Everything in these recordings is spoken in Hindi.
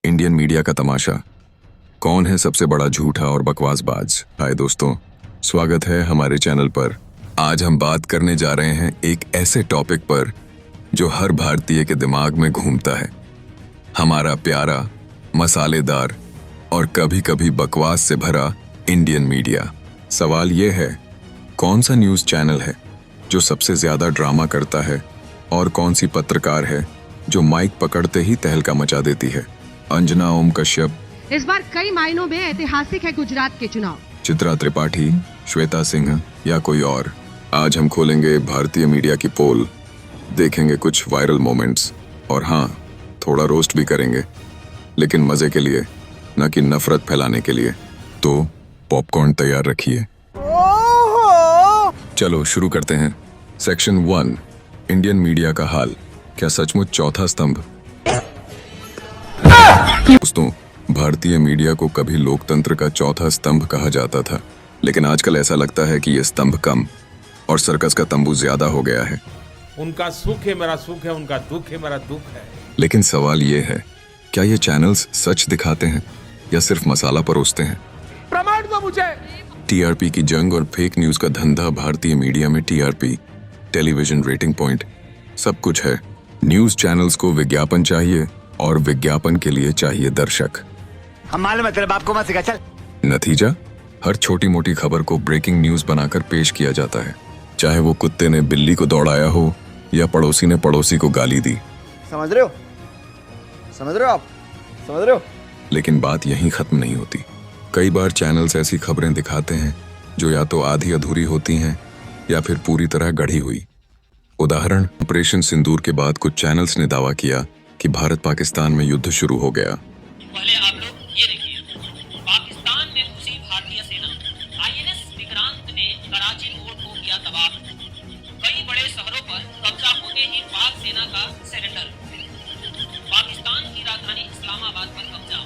इंडियन मीडिया का तमाशा। कौन है सबसे बड़ा झूठा और बकवासबाज? हाय दोस्तों, स्वागत है हमारे चैनल पर। आज हम बात करने जा रहे हैं एक ऐसे टॉपिक पर जो हर भारतीय के दिमाग में घूमता है। हमारा प्यारा, मसालेदार और कभी कभी बकवास से भरा इंडियन मीडिया। सवाल ये है, कौन सा न्यूज़ चैनल है जो सबसे ज्यादा ड्रामा करता है और कौन सी पत्रकार है जो माइक पकड़ते ही तहलका मचा देती है? अंजना ओम कश्यप, इस बार कई मायनों में ऐतिहासिक है गुजरात के चुनाव। चित्रा त्रिपाठी, श्वेता सिंह या कोई और? आज हम खोलेंगे भारतीय मीडिया की पोल, देखेंगे कुछ वायरल मोमेंट्स और हाँ, थोड़ा रोस्ट भी करेंगे, लेकिन मजे के लिए, न कि नफरत फैलाने के लिए। तो पॉपकॉर्न तैयार रखिए। चलो शुरू करते हैं। सेक्शन 1, इंडियन मीडिया का हाल। क्या सचमुच चौथा स्तंभ? दोस्तों, भारतीय मीडिया को कभी लोकतंत्र का चौथा स्तंभ कहा जाता था, लेकिन आजकल ऐसा लगता है कि यह स्तंभ कम और सर्कस का तंबू ज्यादा हो गया है। उनका सुख है मेरा सुख है, उनका दुख है मेरा दुख है। लेकिन सवाल ये है, क्या ये चैनल्स सच दिखाते हैं या सिर्फ मसाला परोसते हैं? प्रमाण दो मुझे। टीआरपी की जंग और फेक न्यूज का धंधा। भारतीय मीडिया में टीआरपी, टेलीविजन रेटिंग पॉइंट, सब कुछ है। न्यूज चैनल्स को विज्ञापन चाहिए और विज्ञापन के लिए चाहिए दर्शक। हम मालूम है तेरे बाप को मत सिखा, चल। नतीजा, हर छोटी मोटी खबर को ब्रेकिंग न्यूज बनाकर पेश किया जाता है, चाहे वो कुत्ते ने बिल्ली को दौड़ाया हो या पड़ोसी ने पड़ोसी को गाली दी। समझ रहे हो? समझ रहे हो आप? समझ रहे हो? लेकिन बात यहीं खत्म नहीं होती। कई बार चैनल्स ऐसी खबरें दिखाते हैं जो या तो आधी अधूरी होती हैं या फिर पूरी तरह गढ़ी हुई। उदाहरण, ऑपरेशन सिंदूर के बाद कुछ चैनल्स ने दावा किया कि भारत पाकिस्तान में युद्ध शुरू हो गया। पहले आप लोग ये देखिए, पाकिस्तान में घुसी भारतीय सेना। आईएनएस विक्रांत ने कराची पोर्ट को किया तबाह। कई बड़े शहरों पर कब्जा होते ही पाक सेना का सरेंडर। पाकिस्तान की राजधानी इस्लामाबाद पर कब्जा,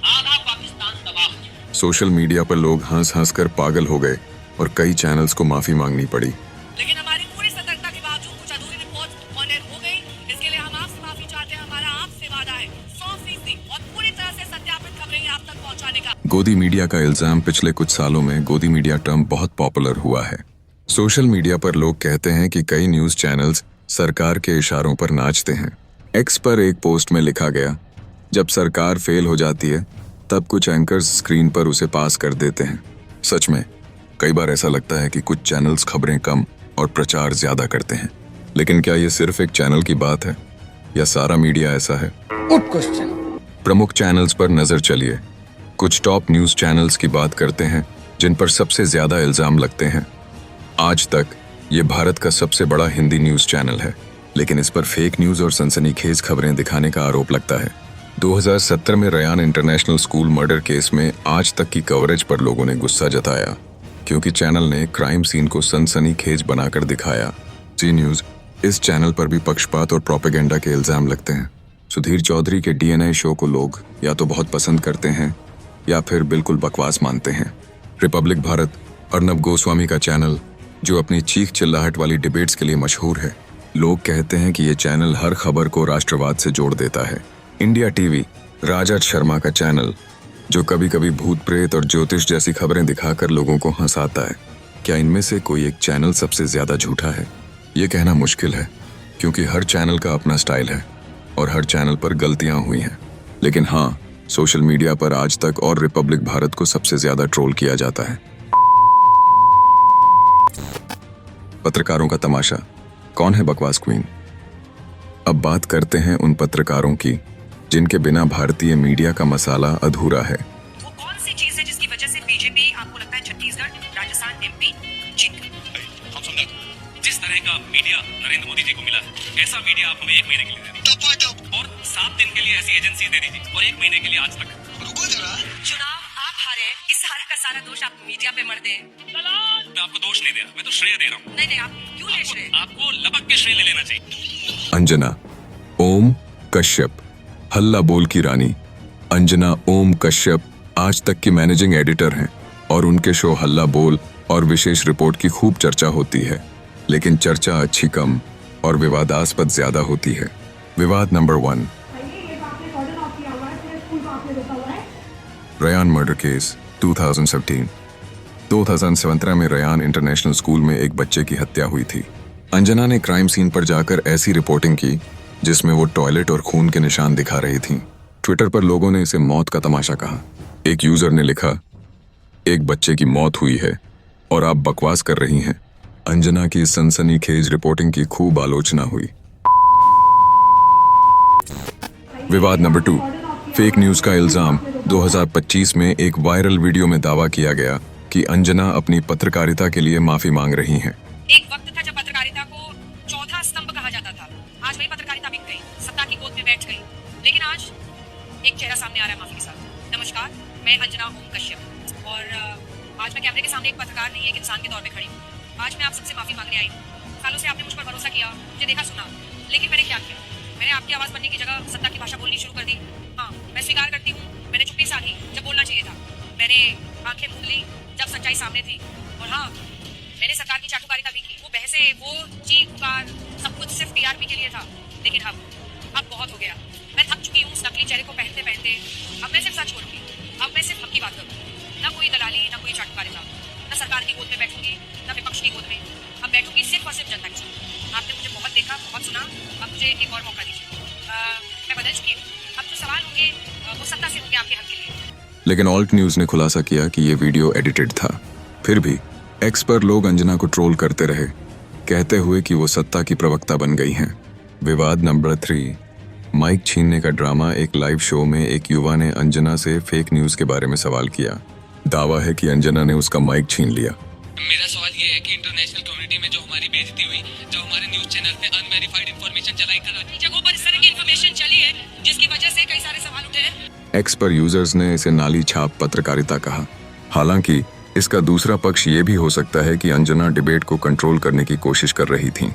आधा पाकिस्तान तबाह। सोशल मीडिया पर लोग हंस हंस कर पागल हो गए और कई चैनल्स को माफी मांगनी पड़ी। लेकिन हमारी पूरी सतर्कता के बावजूद कुछ अधूरी रिपोर्ट ऑन एयर हो गई। इसके लिए हम आपसे माफी चाहते हैं। हमारा आपसे वादा है 100% और पूरी तरह से सत्यापित खबरें आप तक पहुंचाने का। गोदी मीडिया का इल्जाम। पिछले कुछ सालों में गोदी मीडिया टर्म बहुत पॉपुलर हुआ है। सोशल मीडिया पर लोग कहते हैं कि कई न्यूज चैनल्स सरकार के इशारों पर नाचते हैं। एक्स पर एक पोस्ट में लिखा गया, जब सरकार फेल हो जाती है तब कुछ एंकर्स स्क्रीन पर उसे पास कर देते हैं। सच में कई बार ऐसा लगता है कि कुछ चैनल्स खबरें कम और प्रचार ज्यादा करते हैं। लेकिन क्या ये सिर्फ एक चैनल की बात है या सारा मीडिया ऐसा है? प्रमुख चैनल्स पर नजर चलिए। कुछ टॉप न्यूज चैनल्स की बात करते हैं जिन पर सबसे ज्यादा इल्जाम लगते हैं। आज तक ये भारत का सबसे बड़ा हिंदी न्यूज चैनल है, लेकिन इस पर फेक न्यूज और सनसनीखेज खबरें दिखाने का आरोप लगता है। 2017 में Ryan international school murder case में आज तक की कवरेज पर लोगों ने गुस्सा जताया, क्योंकि चैनल ने क्राइम सीन को सनसनीखेज बनाकर दिखाया। जी न्यूज, इस चैनल पर भी पक्षपात और प्रोपेगेंडा के इल्जाम लगते हैं। सुधीर चौधरी के डीएनए शो को लोग या तो बहुत पसंद करते हैं या फिर बिल्कुल बकवास मानते हैं। रिपब्लिक भारत, अर्नब गोस्वामी का चैनल, जो अपनी चीख चिल्लाहट वाली डिबेट्स के लिए मशहूर है, लोग कहते हैं कि ये चैनल हर खबर को राष्ट्रवाद से जोड़ देता है। इंडिया टीवी, राजा शर्मा का चैनल, जो कभी कभी भूत प्रेत और ज्योतिष जैसी खबरें दिखाकर लोगों को हंसाता है। क्या इनमें से कोई एक चैनल सबसे ज्यादा झूठा है? ये कहना मुश्किल है, क्योंकि हर चैनल का अपना स्टाइल है और हर चैनल पर गलतियां हुई हैं। लेकिन हाँ, सोशल मीडिया पर आज तक और रिपब्लिक भारत को सबसे ज्यादा ट्रोल किया जाता है। पत्रकारों का तमाशा। कौन है बकवास क्वीन? अब बात करते हैं उन पत्रकारों की जिनके बिना भारतीय मीडिया का मसाला अधूरा है। वो कौन सी चीज है जिसकी वजह से बीजेपी आपको लगता है छत्तीसगढ़, राजस्थान, एमपी जीत गई? हम समझा, जिस तरह का मीडिया नरेंद्र मोदी जी को मिला है, ऐसा मीडिया आप हमें 1 महीने के लिए दे दीजिए और 7 दिन के लिए ऐसी एजेंसी दे दीजिए और 1 महीने के लिए आज तक। चुनाव आप हारे, कि सारा का सारा दोष आप मीडिया पे मर दें? मैं आपको दोष नहीं दे रहा, मैं तो श्रेय दे रहा हूँ। नहीं, आप क्यों ले श्रेय? आपको लपक के श्रेय ले लेना चाहिए। अंजना ओम कश्यप, हल्ला बोल की रानी। अंजना ओम कश्यप आज तक की मैनेजिंग एडिटर हैं और उनके शो हल्ला बोल और विशेष रिपोर्ट की खूब चर्चा होती है, लेकिन चर्चा अच्छी कम और विवादास्पद ज्यादा होती है। विवाद नंबर 1, रयान मर्डर केस 2017 में रयान इंटरनेशनल स्कूल में एक बच्चे की हत्या हुई थी। अंजना ने क्राइम सीन पर जाकर ऐसी रिपोर्टिंग की जिसमें वो टॉयलेट और खून के निशान दिखा रही थी। ट्विटर पर लोगों ने इसे मौत का तमाशा कहा। एक यूजर ने लिखा, एक बच्चे की मौत हुई है और आप बकवास कर रही हैं। अंजना की सनसनीखेज रिपोर्टिंग की खूब आलोचना हुई। विवाद नंबर 2, फेक न्यूज का इल्जाम। 2025 में एक वायरल वीडियो में दावा किया गया कि अंजना अपनी पत्रकारिता के लिए माफी मांग रही हैं। एक वक्त था जब पत्रकारिता को चौथा स्तंभ कहा जाता था। आज वही पत्रकारिता बिक गई, सत्ता की गोद में बैठ गई। लेकिन आज एक चेहरा सामने आ रहा है माफी के साथ। नमस्कार, मैं अंजना ओम कश्यप और आज मैं कैमरे के सामने एक पत्रकार नहीं, एक इंसान के तौर पे खड़ी हूँ। आज मैं आप सबसे माफी मांगने आई हूँ। सालों से आपने मुझ पर भरोसा किया, मुझे देखा सुना, लेकिन मैंने क्या किया? मैंने आपकी आवाज बनने की जगह सत्ता की भाषा बोलनी शुरू कर दी। हाँ, मैं स्वीकार करती हूँ, मैंने चुप्पी साधी जब बोलना चाहिए था। मैंने आंखें मूंद ली जब सच्चाई सामने थी। और हाँ, मैंने सरकार की चाटुकारिता भी की। वो बहसे, वो चीख पुकार, सब कुछ सिर्फ टीआरपी के लिए था। लेकिन अब बहुत हो गया। मैं थक चुकी हूँ उस नकली चेहरे को पहनते पहनते। अब मैं सिर्फ सच बोलूंगी। अब मैं सिर्फ हक की बात करूंगी। ना कोई दलाली, ना कोई चाटुकारिता, ना सरकार की गोद में बैठूंगी, ना विपक्ष की गोद में। अब बैठूंगी सिर्फ और सिर्फ जनता के साथ। आपने मुझे बहुत देखा, बहुत सुना, अब मुझे एक और मौका दीजिए। मैं बदल चुकी हूँ। अब जो सवाल होंगे वो सत्ता से होंगे आपके हक के लिए। लेकिन ऑल्ट न्यूज ने खुलासा किया कि ये वीडियो एडिटेड था। फिर भी एक्स पर लोग अंजना को ट्रोल करते रहे, कहते हुए कि वो सत्ता की प्रवक्ता बन गई हैं। विवाद नंबर 3, माइक छीनने का ड्रामा। एक लाइव शो में एक युवा ने अंजना से फेक न्यूज के बारे में सवाल किया। दावा है कि अंजना ने उसका माइक छीन लिया। मेरा सवाल ये है कि इंटरनेशनल कम्युनिटी में जो हमारी बेइज्जती हुई, जो हमारे न्यूज चैनल पे अनवेरिफाइड इंफॉर्मेशन चलाई कर जगहों पर इस तरह की इंफॉर्मेशन चली है जिसकी वजह से कई सारे सवाल उठे हैं। एक्स पर यूजर्स ने इसे नाली छाप पत्रकारिता कहा। हालांकि इसका दूसरा पक्ष ये भी हो सकता है कि अंजना डिबेट को कंट्रोल करने की कोशिश कर रही थी।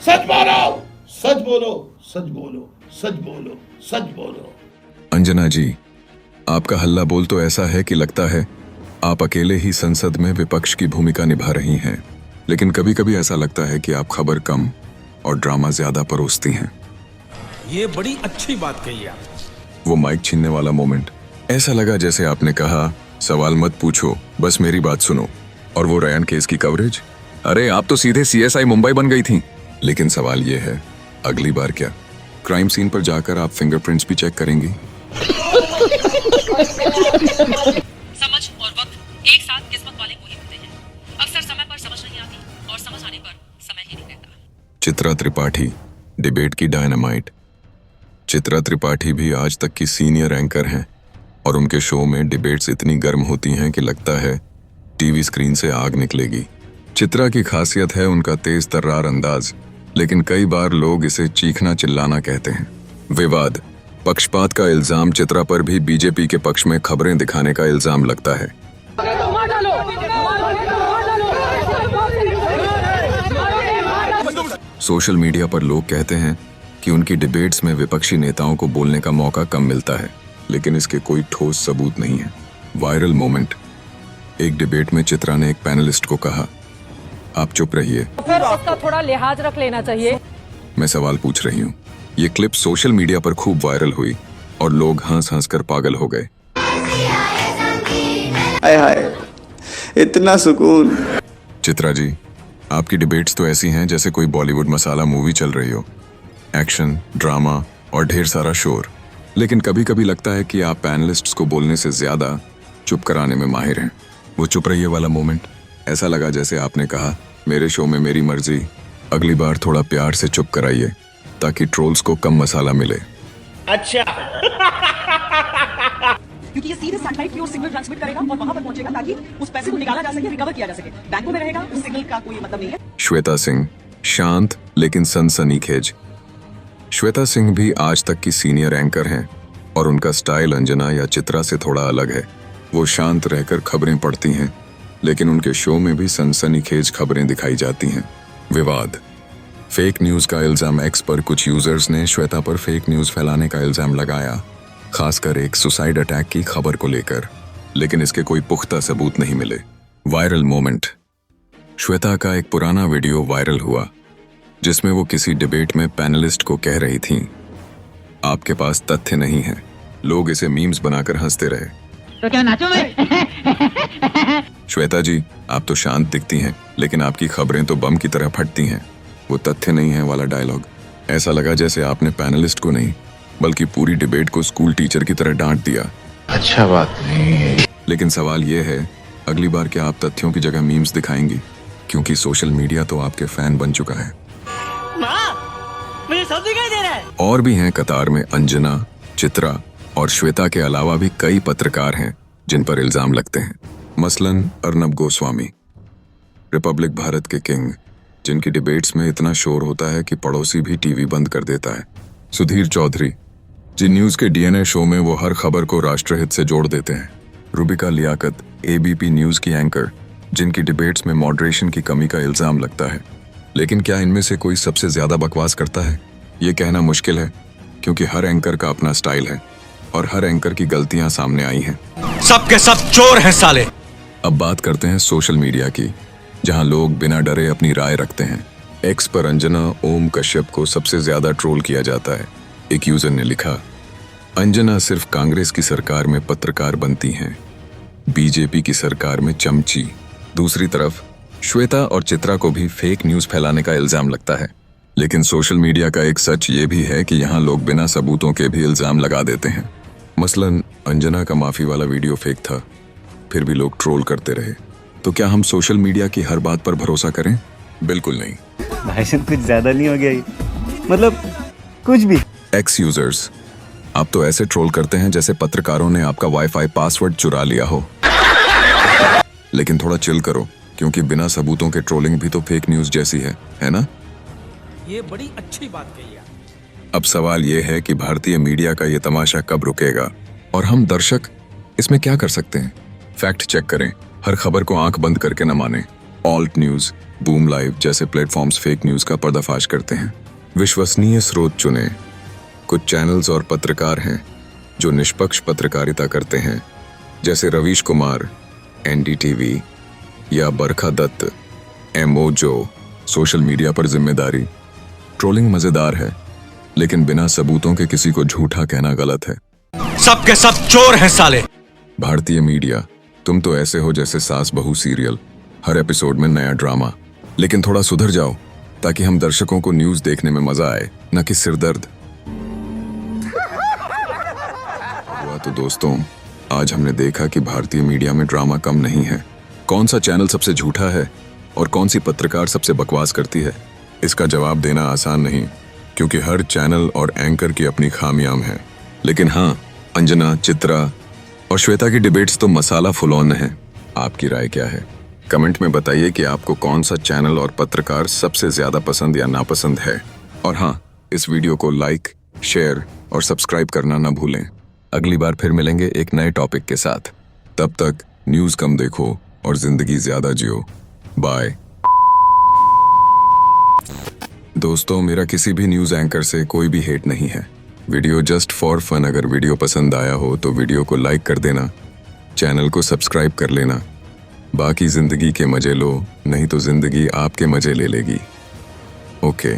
सच बोलो, सच बोलो, सच बोलो, सच बोलो, सच बोलो। अंजना जी, आपका हल्ला बोल तो ऐसा है कि लगता है आप अकेले ही संसद में विपक्ष की भूमिका निभा रही हैं। लेकिन कभी कभी ऐसा लगता है कि आप खबर कम और ड्रामा ज्यादा परोसती हैं। ये बड़ी अच्छी बात कही आप। वो माइक छीनने वाला मोमेंट, ऐसा लगा जैसे आपने कहा, सवाल मत पूछो, बस मेरी बात सुनो। और वो रयान केस की कवरेज, अरे आप तो सीधे CSI मुंबई बन गई थी। लेकिन सवाल ये है, अगली बार क्या? क्राइम सीन पर जाकर आप फिंगरप्रिंट्स भी चेक करेंगी? समझ और वक्त एक साथ किस्मत वाले को ही मिलते हैं। अक्सर समय पर समझ नहीं आती और समझ आने पर समय ही नहीं रहता। चित्रा त्रिपाठी, डिबेट की डायनामाइट। चित्रा त्रिपाठी भी आज तक की सीनियर एंकर हैं और उनके शो में डिबेट्स इतनी गर्म होती हैं कि लगता है टीवी स्क्रीन से आग निकलेगी। चित्रा की खासियत है उनका तेज तर्रार अंदाज, लेकिन कई बार लोग इसे चीखना चिल्लाना कहते हैं। विवाद, पक्षपात का इल्जाम। चित्रा पर भी बीजेपी के पक्ष में खबरें दिखाने का इल्जाम लगता है। सोशल मीडिया पर लोग कहते हैं कि उनकी डिबेट्स में विपक्षी नेताओं को बोलने का मौका कम मिलता है, लेकिन इसके कोई ठोस सबूत नहीं है। वायरल मोमेंट, एक डिबेट में चित्रा ने एक पैनलिस्ट को कहा, आप चुप रहिए, फिर उसका थोड़ा लिहाज रख लेना चाहिए। मैं सवाल पूछ रही हूँ। ये क्लिप सोशल मीडिया पर खूब वायरल हुई और लोग हंस हंस कर पागल हो गए। हाय हाय, इतना सुकून। चित्रा जी, आपकी डिबेट्स तो ऐसी हैं जैसे कोई बॉलीवुड मसाला मूवी चल रही हो। एक्शन, ड्रामा और ढेर सारा शोर। लेकिन कभी कभी लगता है कि आप पैनलिस्ट्स को बोलने से ज्यादा चुप कराने में माहिर हैं। वो चुप रहिए वाला मोमेंट, ऐसा लगा जैसे आपने कहा, मेरे शो में मेरी मर्जी, अगली बार थोड़ा प्यार से चुप कराइए ताकि ट्रोल्स को कम मसाला मिले। अच्छा। क्योंकि ये सीधे सैटेलाइट की ओर सिग्नल ट्रांसमिट करेगा और वहां पर पहुंचेगा ताकि उस पैसे को निकाला जा सके, रिकवर किया जा सके। बैंकों में रहेगा, उस सिग्नल का कोई मतलब नहीं है। श्वेता सिंह, शांत लेकिन सनसनीखेज। श्वेता सिंह भी आज तक की सीनियर एंकर हैं और उनका स्टाइल अंजना या चित्रा से थोड़ा अलग है। वो शांत रहकर खबरें पढ़ती हैं, लेकिन उनके शो में भी सनसनीखेज खबरें दिखाई जाती हैं। विवाद, फेक न्यूज का इल्जाम। एक्स पर कुछ यूजर्स ने श्वेता पर फेक न्यूज फैलाने का इल्जाम लगाया, खासकर एक सुसाइड अटैक की खबर को लेकर, लेकिन इसके कोई पुख्ता सबूत नहीं मिले। वायरल मोमेंट, श्वेता का एक पुराना वीडियो वायरल हुआ जिसमें वो किसी डिबेट में पैनलिस्ट को कह रही थीं, आपके पास तथ्य नहीं है लोग इसे मीम्स बनाकर हंसते रहे। तो क्या नाचो मैं? श्वेता जी, आप तो शांत दिखती हैं, लेकिन आपकी खबरें तो बम की तरह फटती हैं। वो तथ्य नहीं है वाला डायलॉग, ऐसा लगा जैसे आपने पैनलिस्ट को नहीं बल्कि पूरी डिबेट को स्कूल टीचर की तरह डांट दिया। अच्छा बात नहीं है। लेकिन सवाल ये है, अगली बार क्या आप तथ्यों की जगह मीम्स दिखाएंगी? क्योंकि सोशल मीडिया तो आपके फैन बन चुका है। मुझे सब दिखाई दे रहा है। और भी हैं कतार में अंजना, चित्रा और श्वेता के अलावा भी कई पत्रकार हैं जिन पर इल्जाम लगते हैं। मसलन अर्नब गोस्वामी, रिपब्लिक भारत के किंग, जिनकी डिबेट्स में इतना शोर होता है कि पड़ोसी भी टीवी बंद कर देता है। सुधीर चौधरी, जिन न्यूज के डीएनए शो में वो हर खबर को राष्ट्रहित से जोड़ देते हैं। रुबिका लियाकत, एबीपी न्यूज की एंकर, जिनकी डिबेट्स में मॉडरेशन की कमी का इल्जाम लगता है। लेकिन क्या इनमें से कोई सबसे ज्यादा बकवास करता है? ये कहना मुश्किल है, क्योंकि हर एंकर का अपना स्टाइल है और हर एंकर की गलतियां सामने आई हैं। सबके सब चोर हैं साले। अब बात करते हैं सोशल मीडिया की, जहां लोग बिना डरे अपनी राय रखते हैं। एक्स पर अंजना ओम कश्यप को सबसे ज्यादा ट्रोल किया जाता है। एक यूजर ने लिखा, अंजना सिर्फ कांग्रेस की सरकार में पत्रकार बनती हैं, बीजेपी की सरकार में चमची। दूसरी तरफ श्वेता और चित्रा को भी फेक न्यूज फैलाने का इल्जाम लगता है। लेकिन सोशल मीडिया का एक सच ये भी है कि यहाँ लोग बिना सबूतों के भी इल्जाम लगा देते हैं। मसलन अंजना का माफी वाला वीडियो फेक था, फिर भी लोग ट्रोल करते रहे। तो क्या हम सोशल मीडिया की हर बात पर भरोसा करें? बिल्कुल नहीं। भाईजान कुछ ज्यादा नहीं हो गया ये? मतलब कुछ भी। एक्स यूजर्स, आप तो ऐसे ट्रोल करते हैं जैसे पत्रकारों ने आपका वाईफाई पासवर्ड चुरा लिया हो। लेकिन थोड़ा चिल करो, क्योंकि बिना सबूतों के ट्रोलिंग भी तो फेक न्यूज जैसी है ना? ये बड़ी अच्छी बात कही आप। अब सवाल ये है कि भारतीय मीडिया का ये तमाशा कब रुकेगा और हम दर्शक इसमें क्या कर सकते हैं? फैक्ट चेक करें, हर खबर को आंख बंद करके न माने। ऑल्ट न्यूज, बूम लाइव जैसे प्लेटफॉर्म्स फेक न्यूज का पर्दाफाश करते हैं। विश्वसनीय स्रोत चुने। कुछ चैनल्स और पत्रकार हैं जो निष्पक्ष पत्रकारिता करते हैं, जैसे रवीश कुमार, एनडीटीवी या बरखा दत्त, एमओ जो सोशल मीडिया पर जिम्मेदारी। ट्रोलिंग मजेदार है, लेकिन बिना सबूतों के किसी को झूठा कहना गलत है। सबके सब चोर हैं साले। भारतीय मीडिया, तुम तो ऐसे हो जैसे सास बहू सीरियल, हर एपिसोड में नया ड्रामा। लेकिन थोड़ा सुधर जाओ ताकि हम दर्शकों को न्यूज देखने में मजा आए, न कि सिरदर्द। हुआ तो दोस्तों, आज हमने देखा कि भारतीय मीडिया में ड्रामा कम नहीं है। कौन सा चैनल सबसे झूठा है और कौन सी पत्रकार सबसे बकवास करती है, इसका जवाब देना आसान नहीं, क्योंकि हर चैनल और एंकर की अपनी खामियां हैं। लेकिन हाँ, अंजना, चित्रा और श्वेता की डिबेट्स तो मसाला फुल ऑन है। आपकी राय क्या है? कमेंट में बताइए कि आपको कौन सा चैनल और पत्रकार सबसे ज्यादा पसंद या नापसंद है। और हाँ, इस वीडियो को लाइक, शेयर और सब्सक्राइब करना ना भूलें। अगली बार फिर मिलेंगे एक नए टॉपिक के साथ। तब तक न्यूज कम देखो और जिंदगी ज्यादा जियो। बाय। दोस्तों, मेरा किसी भी न्यूज एंकर से कोई भी हेट नहीं है। Video just for fun. अगर वीडियो पसंद आया हो तो वीडियो को लाइक कर देना, चैनल को सब्सक्राइब कर लेना। बाकी जिंदगी के मजे लो, नहीं तो जिंदगी आपके मजे ले लेगी। ओके।